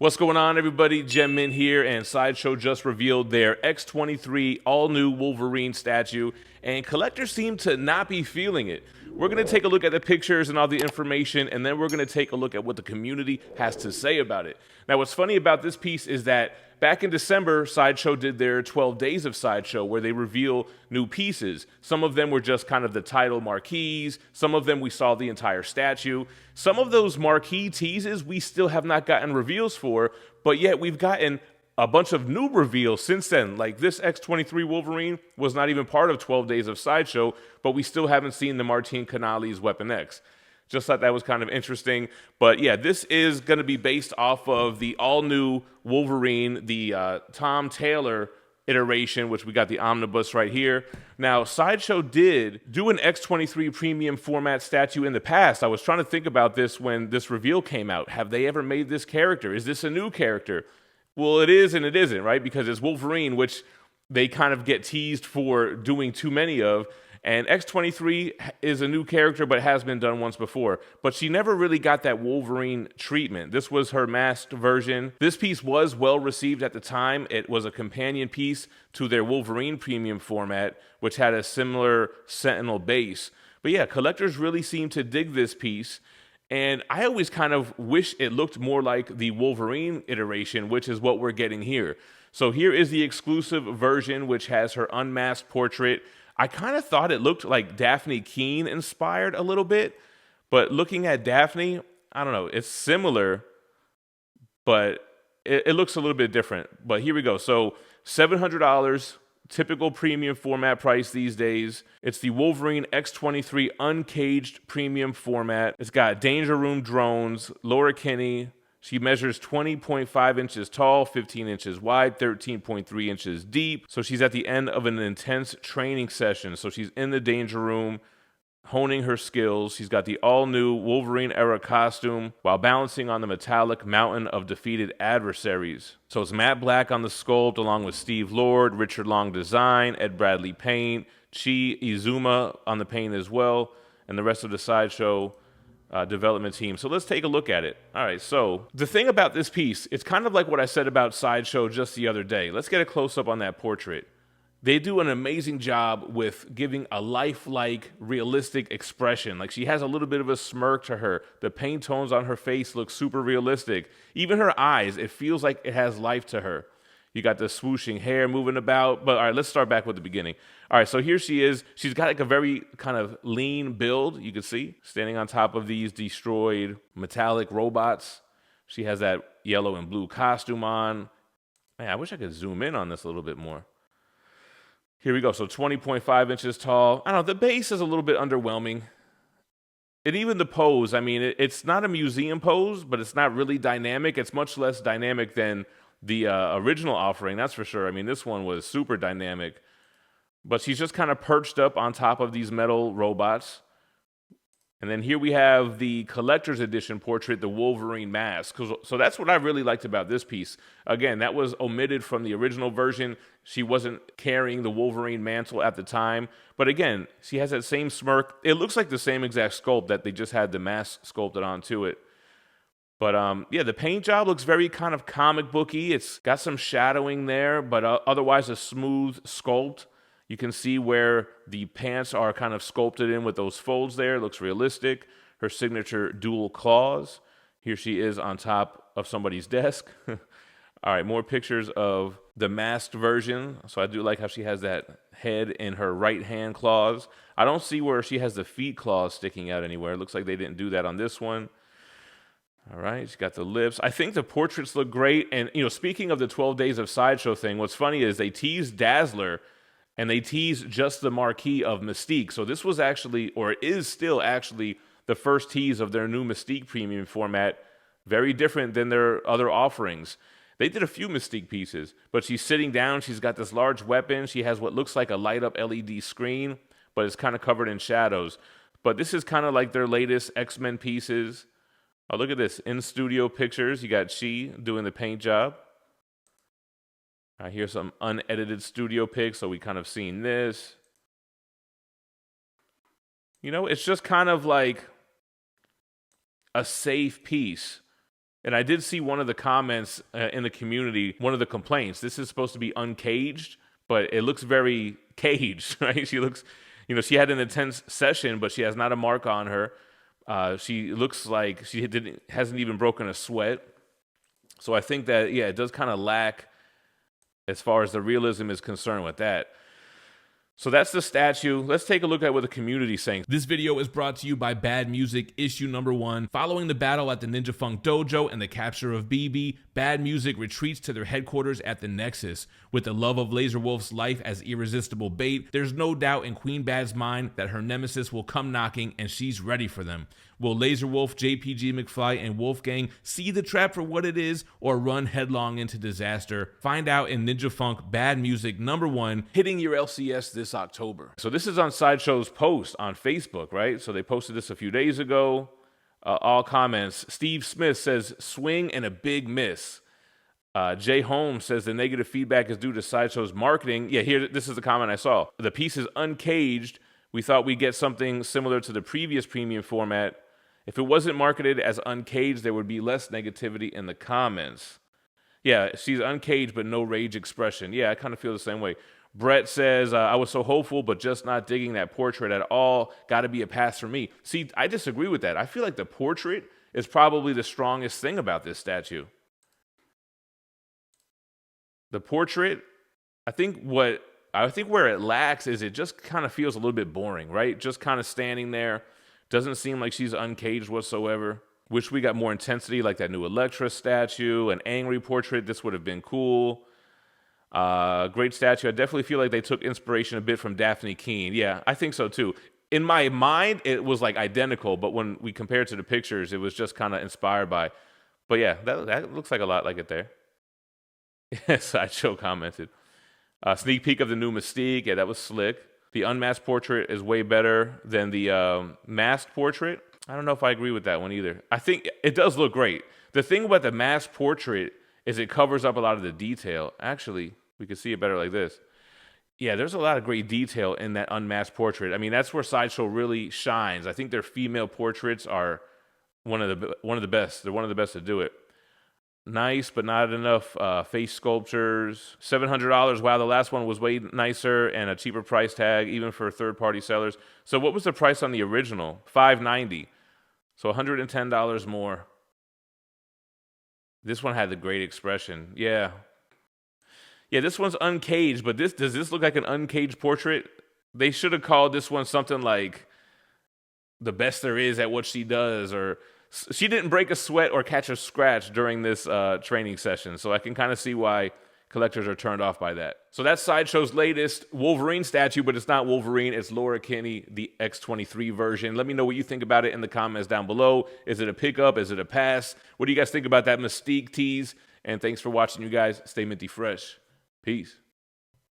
What's going on, everybody? GemMint here, and Sideshow just revealed their X23 all-new Wolverine statue, and collectors seem to not be feeling it. We're going to take a look at the pictures and all the information, and then we're going to take a look at what the community has to say about it. Now, what's funny about this piece is that back in December, Sideshow did their 12 Days of Sideshow, where they reveal new pieces. Some of them were just kind of the title marquees. Some of them we saw the entire statue. Some of those marquee teases we still have not gotten reveals for, but yet we've gotten a bunch of new reveals since then. Like this X23 Wolverine was not even part of 12 Days of Sideshow, but we still haven't seen the Martine Canales Weapon X. Just thought that was kind of interesting. But yeah, this is going to be based off of the all-new Wolverine, the Tom Taylor iteration, which we got the omnibus right here. Now, Sideshow did do an X23 premium format statue in the past. I was trying to think about this when this reveal came out. Have they ever made this character? Is this a new character? Well, it is and it isn't, right? Because it's Wolverine, which they kind of get teased for doing too many of. And X23 is a new character, but has been done once before. But she never really got that Wolverine treatment. This was her masked version. This piece was well received at the time. It was a companion piece to their Wolverine premium format, which had a similar Sentinel base. But yeah, collectors really seem to dig this piece. And I always kind of wish it looked more like the Wolverine iteration, which is what we're getting here. So here is the exclusive version, which has her unmasked portrait. I kind of thought it looked like Daphne Keane inspired a little bit, but looking at Daphne, I don't know, it's similar, but it looks a little bit different. But here we go. So $700, typical premium format price these days. It's the Wolverine X23 Uncaged premium format. It's got Danger Room drones, Laura Kinney. She measures 20.5 inches tall, 15 inches wide, 13.3 inches deep. So she's at the end of an intense training session. So she's in the Danger Room, honing her skills. She's got the all-new Wolverine era costume while balancing on the metallic mountain of defeated adversaries. So it's matte black on the sculpt, along with Steve Lord, Richard Long design, Ed Bradley paint, Chi Izuma on the paint as well, and the rest of the Sideshow development team. So let's take a look at it. All right, so the thing about this piece, it's kind of like what I said about Sideshow just the other day. Let's get a close-up on that portrait. They do an amazing job with giving a lifelike, realistic expression. Like she has a little bit of a smirk to her. The paint tones on her face look super realistic. Even her eyes, it feels like it has life to her. You got the swooshing hair moving about. But all right, let's start back with the beginning. All right, so here she is. She's got like a very kind of lean build, you can see, standing on top of these destroyed metallic robots. She has that yellow and blue costume on. Man, I wish I could zoom in on this a little bit more. Here we go. So 20.5 inches tall. I don't know, the base is a little bit underwhelming. And even the pose, I mean, it's not a museum pose, but it's not really dynamic. It's much less dynamic than the original offering, that's for sure. I mean, this one was super dynamic. But she's just kind of perched up on top of these metal robots. And then here we have the collector's edition portrait, the Wolverine mask. So that's what I really liked about this piece. Again, that was omitted from the original version. She wasn't carrying the Wolverine mantle at the time. But again, she has that same smirk. It looks like the same exact sculpt that they just had the mask sculpted onto it. But yeah, the paint job looks very kind of comic booky. It's got some shadowing there, but otherwise a smooth sculpt. You can see where the pants are kind of sculpted in with those folds there. It looks realistic. Her signature dual claws. Here she is on top of somebody's desk. All right, more pictures of the masked version. So I do like how she has that head in her right hand claws. I don't see where she has the feet claws sticking out anywhere. It looks like they didn't do that on this one. All right, she's got the lips. I think the portraits look great. And, you know, speaking of the 12 Days of Sideshow thing, what's funny is they teased Dazzler and they teased just the marquee of Mystique. So this was actually, or it is still actually, the first tease of their new Mystique premium format. Very different than their other offerings. They did a few Mystique pieces, but she's sitting down. She's got this large weapon. She has what looks like a light-up LED screen, but it's kind of covered in shadows. But this is kind of like their latest X-Men pieces. Oh, look at this. In-studio pictures. You got Chi doing the paint job. Here's some unedited studio pics, so we kind of seen this. You know, it's just kind of like a safe piece. And I did see one of the comments in the community, one of the complaints. This is supposed to be uncaged, but it looks very caged, right? She looks, she had an intense session, but she has not a mark on her. She looks like she hasn't even broken a sweat. So I think that, yeah, it does kind of lack as far as the realism is concerned with that. So that's the statue. Let's take a look at what the community's saying. This video is brought to you by Bad Music, issue number 1. Following the battle at the Ninja Funk Dojo and the capture of BB, Bad Music retreats to their headquarters at the Nexus. With the love of Laser Wolf's life as irresistible bait, there's no doubt in Queen Bad's mind that her nemesis will come knocking and she's ready for them. Will Laser Wolf, JPG McFly, and Wolfgang see the trap for what it is or run headlong into disaster? Find out in Ninja Funk Bad Music number 1, hitting your LCS this October. So this is on Sideshow's post on Facebook, right? So they posted this a few days ago. All comments. Steve Smith says, swing and a big miss. Jay Holmes says the negative feedback is due to Sideshow's marketing. Yeah, here, this is the comment I saw. The piece is uncaged. We thought we'd get something similar to the previous premium format. If it wasn't marketed as uncaged, there would be less negativity in the comments. Yeah, she's uncaged, but no rage expression. Yeah, I kind of feel the same way. Brett says, I was so hopeful, but just not digging that portrait at all. Got to be a pass for me. See, I disagree with that. I feel like the portrait is probably the strongest thing about this statue. The portrait, I think where it lacks is it just kind of feels a little bit boring, right? Just kind of standing there. Doesn't seem like she's uncaged whatsoever. Wish we got more intensity like that new Elektra statue, an angry portrait. This would have been cool. Great statue. I definitely feel like they took inspiration a bit from Daphne Keane. Yeah, I think so too. In my mind, it was like identical, but when we compare it to the pictures, it was just kind of inspired by. But yeah, that looks like a lot like it there. Sideshow commented. Sneak peek of the new Mystique. Yeah, that was slick. The unmasked portrait is way better than the masked portrait. I don't know if I agree with that one either. I think it does look great. The thing about the masked portrait is it covers up a lot of the detail. Actually, we can see it better like this. Yeah, there's a lot of great detail in that unmasked portrait. I mean, that's where Sideshow really shines. I think their female portraits are one of the best. They're one of the best to do it. Nice, but not enough face sculptures. $700. Wow, the last one was way nicer and a cheaper price tag, even for third-party sellers. So what was the price on the original? $590. So $110 more. This one had the great expression. Yeah. Yeah, this one's uncaged, but does this look like an uncaged portrait? They should have called this one something like the best there is at what she does, or she didn't break a sweat or catch a scratch during this training session, so I can kind of see why collectors are turned off by that. So that's Sideshow's latest Wolverine statue, but it's not Wolverine, it's Laura Kinney, the X23 version. Let me know what you think about it in the comments down below. Is it a pickup? Is it a pass? What do you guys think about that Mystique tease? And thanks for watching, you guys. Stay minty fresh. Peace.